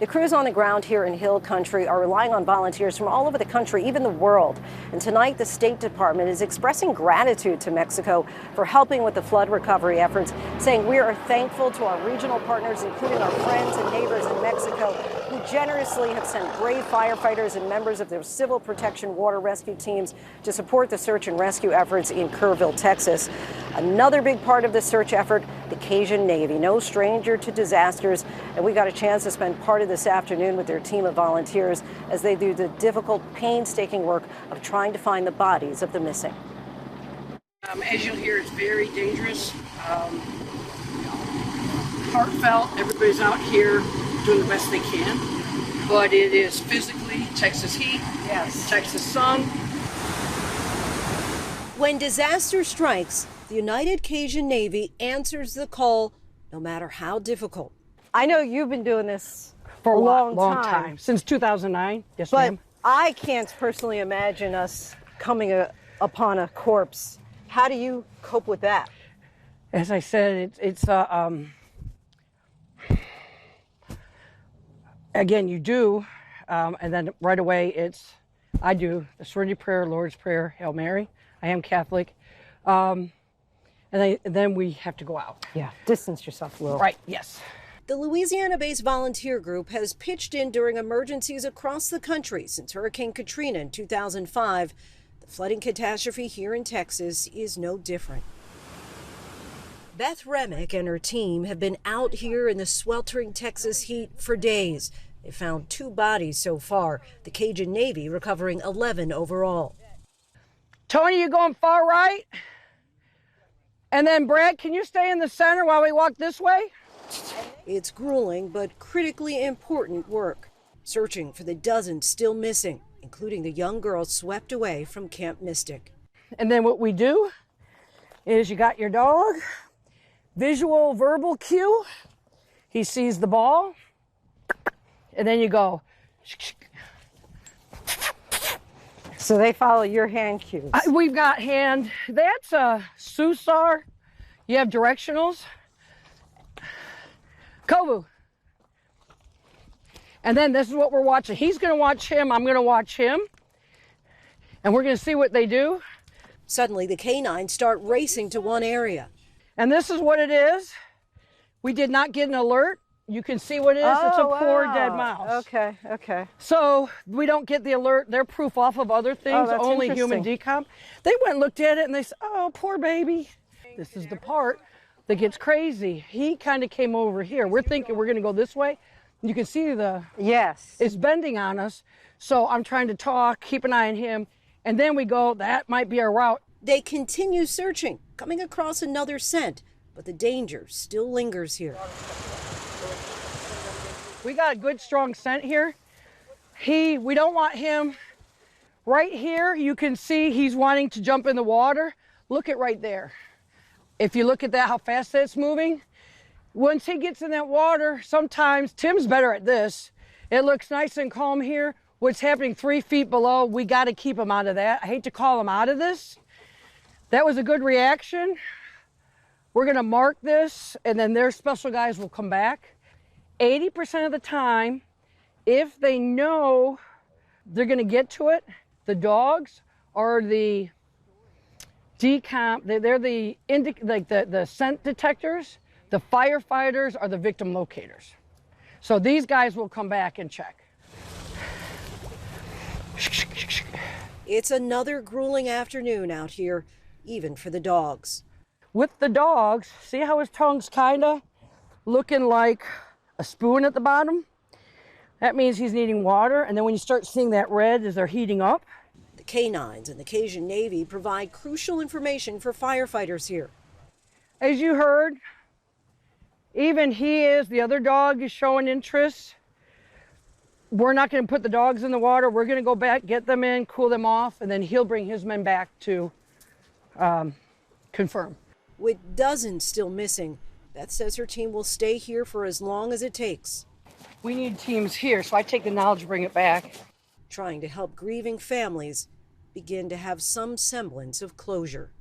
The crews on the ground here in Hill Country are relying on volunteers from all over the country, even the world. And tonight, the State Department is expressing gratitude to Mexico for helping with the flood recovery efforts, saying we are thankful to our regional partners, including our friends and neighbors in Mexico, who generously have sent brave firefighters and members of their civil protection water rescue teams to support the search and rescue efforts in Kerrville, Texas. Another big part of the search effort, the Cajun Navy, no stranger to disasters, and we got a chance to spend part of this afternoon with their team of volunteers as they do the difficult, painstaking work of trying to find the bodies of the missing. As you'll hear, it's very dangerous, heartfelt. Everybody's out here doing the best they can, but it is physically Texas heat, yes, Texas sun. When disaster strikes, the United Cajun Navy answers the call, no matter how difficult. I know you've been doing this For a long time. Since 2009, yes ma'am. But I can't personally imagine us coming upon a corpse. How do you cope with that? As I said, again, you do, and then right away I do the Serenity Prayer, Lord's Prayer, Hail Mary. I am Catholic. And then we have to go out. Yeah, distance yourself a little. Right, yes. The Louisiana-based volunteer group has pitched in during emergencies across the country since Hurricane Katrina in 2005. The flooding catastrophe here in Texas is no different. Beth Remick and her team have been out here in the sweltering Texas heat for days. They found 2 bodies so far, the Cajun Navy recovering 11 overall. Tony, you going far right? And then Brad, can you stay in the center while we walk this way? It's grueling but critically important work, searching for the dozens still missing, including the young girl swept away from Camp Mystic. And then what we do is you got your dog, visual, verbal cue. He sees the ball, and then you go. So they follow your hand cues. We've got hand. That's a Susar. You have directionals. Kovu. And then this is what we're watching. He's going to watch him. I'm going to watch him. And we're going to see what they do. Suddenly, the canines start racing to one area. And this is what it is. We did not get an alert. You can see what it is. Oh, it's a poor wow. dead mouse. Okay. So we don't get the alert. They're proof off of other things, that's only human decomp. They went and looked at it and they said, oh, poor baby. This is the part that gets crazy. He kind of came over here. We're thinking we're going to go this way. You can see it's bending on us. So I'm trying to talk, keep an eye on him. And then we go, that might be our route. They continue searching, coming across another scent, but the danger still lingers here. We got a good strong scent here. We don't want him right here. You can see he's wanting to jump in the water. Look at right there. If you look at that, how fast that's moving. Once he gets in that water, sometimes Tim's better at this. It looks nice and calm here. What's happening 3 feet below, we got to keep him out of that. I hate to call him out of this. That was a good reaction. We're going to mark this, and then their special guys will come back. 80% of the time, if they know they're going to get to it, the dogs are the decomp. They're the scent detectors. The firefighters are the victim locators. So these guys will come back and check. It's another grueling afternoon out here, even for the dogs. With the dogs, see how his tongue's kinda looking like a spoon at the bottom? That means he's needing water. And then when you start seeing that red as they're heating up. The canines and the Cajun Navy provide crucial information for firefighters here. As you heard, even the other dog is showing interest. We're not going to put the dogs in the water. We're going to go back, get them in, cool them off, and then he'll bring his men back to confirm. With dozens still missing, Beth says her team will stay here for as long as it takes. We need teams here, so I take the knowledge, bring it back. Trying to help grieving families begin to have some semblance of closure.